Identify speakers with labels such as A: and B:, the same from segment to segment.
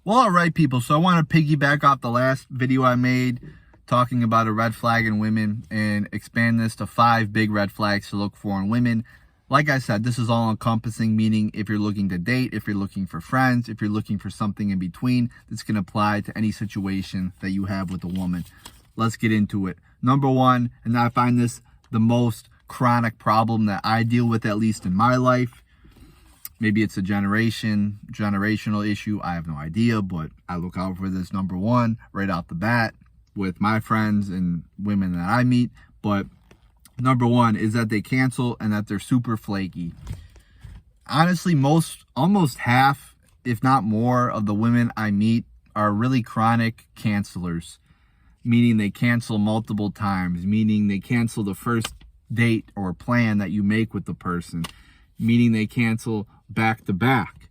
A: Well, all right, people. So I want to piggyback off the last video I made talking about a red flag in women and expand this to 5 big red flags to look for in women. Like I said, this is all encompassing, meaning if you're looking to date, if you're looking for friends, if you're looking for something in between, this can apply to any situation that you have with a woman. Let's get into it. Number 1, and I find this the most chronic problem that I deal with, at least in my life. Maybe it's a generational issue. I have no idea, but I look out for this, number 1, right off the bat with my friends and women that I meet. But number 1 is that they cancel and that they're super flaky. Honestly, almost half, if not more, of the women I meet are really chronic cancelers, meaning they cancel multiple times, meaning they cancel the first date or plan that you make with the person, meaning they cancel back to back.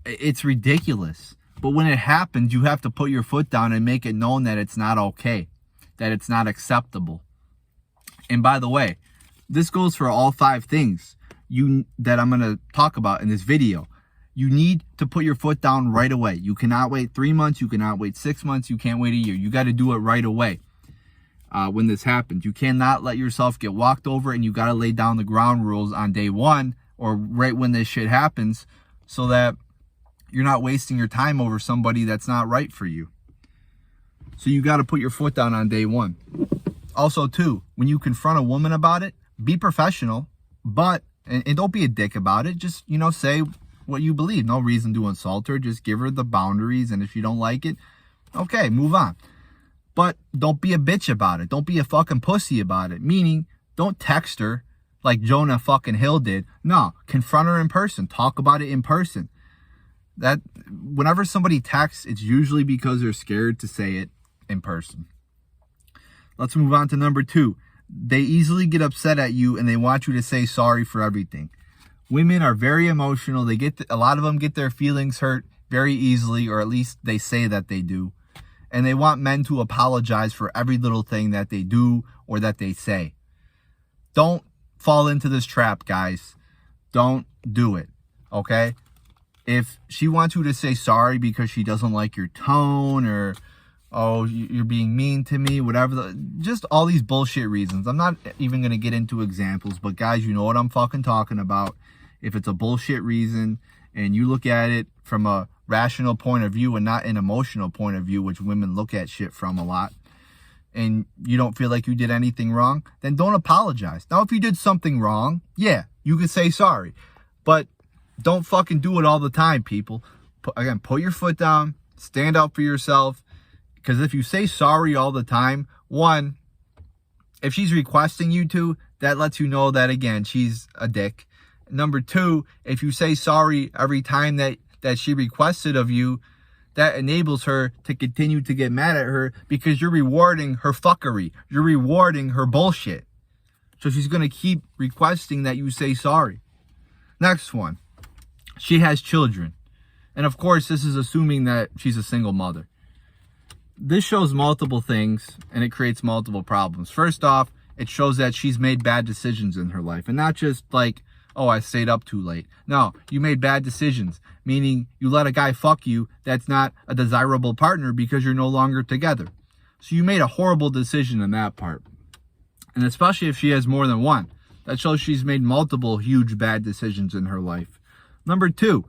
A: It's ridiculous. But when it happens, you have to put your foot down and make it known that it's not okay, that it's not acceptable. And by the way, this goes for all 5 things that I'm going to talk about in this video. You need to put your foot down right away. You cannot wait 3 months. You cannot wait 6 months. You can't wait a year. You got to do it right away when this happens. You cannot let yourself get walked over, and you got to lay down the ground rules on day 1 or right when this shit happens, so that you're not wasting your time over somebody that's not right for you. So you got to put your foot down on day 1. Also, too, when you confront a woman about it, be professional, but, and don't be a dick about it. Just, say what you believe. No reason to insult her. Just give her the boundaries, and if you don't like it, okay, move on. But don't be a bitch about it. Don't be a fucking pussy about it. Meaning, don't text her like Jonah fucking Hill did. No, confront her in person. Talk about it in person. That whenever somebody texts, it's usually because they're scared to say it in person. Let's move on to number 2. They easily get upset at you and they want you to say sorry for everything. Women are very emotional. A lot of them get their feelings hurt very easily, or at least they say that they do. And they want men to apologize for every little thing that they do or that they say. Don't fall into this trap, guys. Don't do it, okay? If she wants you to say sorry because she doesn't like your tone, or, oh, you're being mean to me, whatever, just all these bullshit reasons. I'm not even going to get into examples, but guys, you know what I'm fucking talking about. If it's a bullshit reason and you look at it from a rational point of view and not an emotional point of view, which women look at shit from a lot, and you don't feel like you did anything wrong, then don't apologize. Now, if you did something wrong, yeah, you can say sorry, but don't fucking do it all the time, people. Put your foot down, stand up for yourself, because if you say sorry all the time, 1, if she's requesting you to, that lets you know that, again, she's a dick. Number 2, if you say sorry every time that she requested of you, that enables her to continue to get mad at her, because you're rewarding her fuckery. You're rewarding her bullshit. So she's going to keep requesting that you say sorry. Next one. She has children. And of course, this is assuming that she's a single mother. This shows multiple things, and it creates multiple problems. First off, it shows that she's made bad decisions in her life. And not just like, oh, I stayed up too late. No, you made bad decisions, meaning you let a guy fuck you that's not a desirable partner because you're no longer together. So you made a horrible decision in that part. And especially if she has more than one, that shows she's made multiple huge bad decisions in her life. Number 2,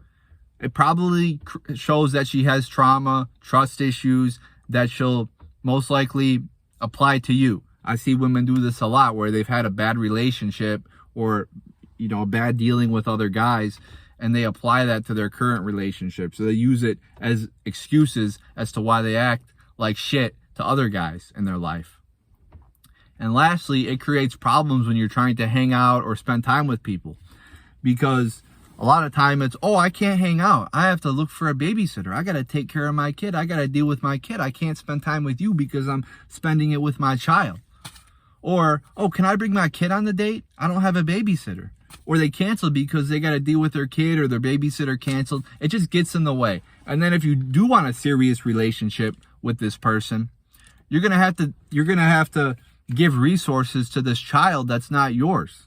A: it probably shows that she has trauma, trust issues that she'll most likely apply to you. I see women do this a lot, where they've had a bad relationship or a bad dealing with other guys, and they apply that to their current relationship. So they use it as excuses as to why they act like shit to other guys in their life. And lastly, it creates problems when you're trying to hang out or spend time with people, because a lot of time it's, oh, I can't hang out. I have to look for a babysitter. I got to take care of my kid. I got to deal with my kid. I can't spend time with you because I'm spending it with my child. Or, oh, can I bring my kid on the date? I don't have a babysitter. Or they cancel because they got to deal with their kid, or their babysitter canceled. It just gets in the way. And then if you do want a serious relationship with this person, you're going to have to give resources to this child that's not yours.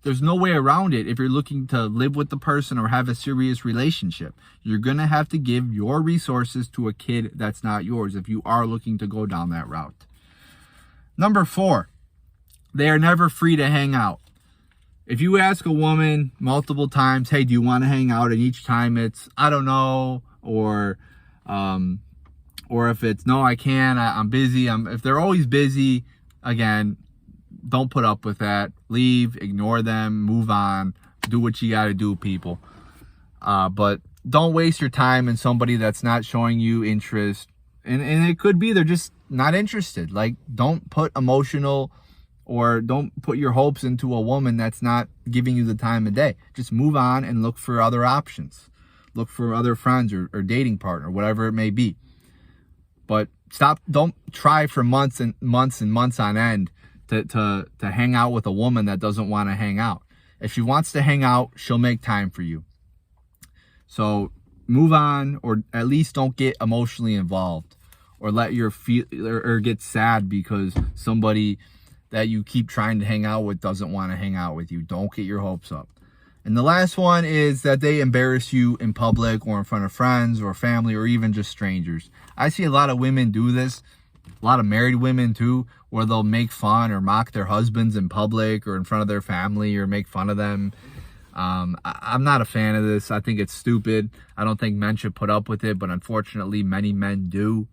A: There's no way around it if you're looking to live with the person or have a serious relationship. You're going to have to give your resources to a kid that's not yours if you are looking to go down that route. Number 4, they are never free to hang out. If you ask a woman multiple times, hey, do you want to hang out? And each time it's, I don't know, or if it's, no, I can't, I'm busy. If they're always busy, again, don't put up with that. Leave, ignore them, move on, do what you got to do, people. But don't waste your time in somebody that's not showing you interest. And it could be they're just not interested. Like, don't put emotional or don't put your hopes into a woman that's not giving you the time of day. Just move on and look for other options. Look for other friends or dating partner, whatever it may be. But don't try for months and months and months on end to hang out with a woman that doesn't want to hang out. If she wants to hang out, she'll make time for you. So move on, or at least don't get emotionally involved, or let your or get sad because somebody that you keep trying to hang out with doesn't want to hang out with you. Don't get your hopes up. And the last one is that they embarrass you in public or in front of friends or family or even just strangers. I see a lot of women do this, a lot of married women too, where they'll make fun or mock their husbands in public or in front of their family or make fun of them. I'm not a fan of this. I think it's stupid. I don't think men should put up with it, but unfortunately many men do.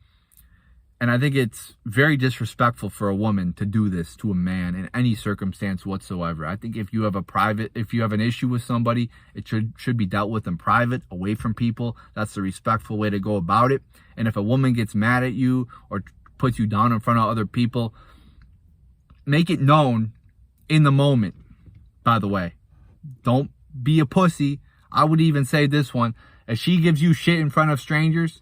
A: And I think it's very disrespectful for a woman to do this to a man in any circumstance whatsoever. I think if you have an issue with somebody, it should be dealt with in private, away from people. That's the respectful way to go about it. And if a woman gets mad at you or puts you down in front of other people, make it known in the moment, by the way. Don't be a pussy. I would even say this one. If she gives you shit in front of strangers,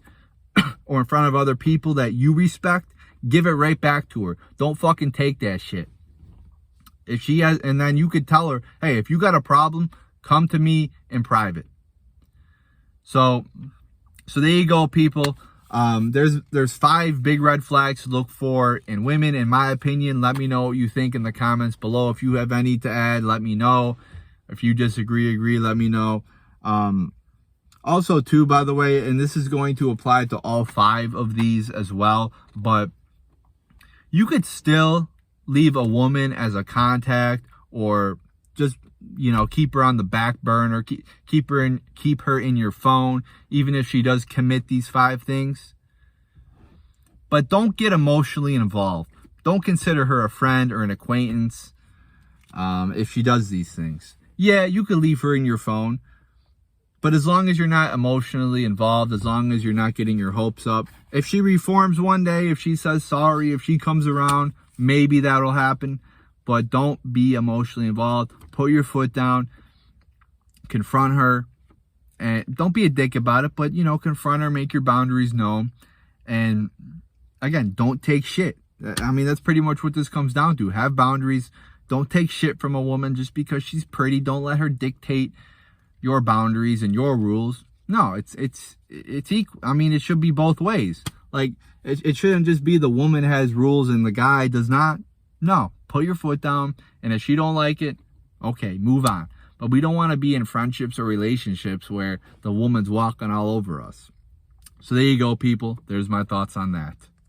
A: or in front of other people that you respect, give it right back to her. Don't fucking take that shit. If she has, and then you could tell her, hey, if you got a problem, come to me in private. So there you go, people. There's 5 big red flags to look for in women, in my opinion. Let me know what you think in the comments below. If you have any to add, let me know. If you disagree, let me know. Also, too, by the way, and this is going to apply to all 5 of these as well, but you could still leave a woman as a contact, or just, keep her on the back burner, keep her in your phone, even if she does commit these 5 things. But don't get emotionally involved. Don't consider her a friend or an acquaintance if she does these things. Yeah, you could leave her in your phone, but as long as you're not emotionally involved, as long as you're not getting your hopes up, if she reforms one day, if she says sorry, if she comes around, maybe that'll happen. But don't be emotionally involved. Put your foot down. Confront her. And don't be a dick about it, but, confront her, make your boundaries known. And, again, don't take shit. I mean, that's pretty much what this comes down to. Have boundaries. Don't take shit from a woman just because she's pretty. Don't let her dictate your boundaries and your rules. No, it's equal. I mean, it should be both ways. Like, it shouldn't just be the woman has rules and the guy does not. No, put your foot down, and if she don't like it, okay, move on. But we don't want to be in friendships or relationships where the woman's walking all over us. So there you go, people. There's my thoughts on that.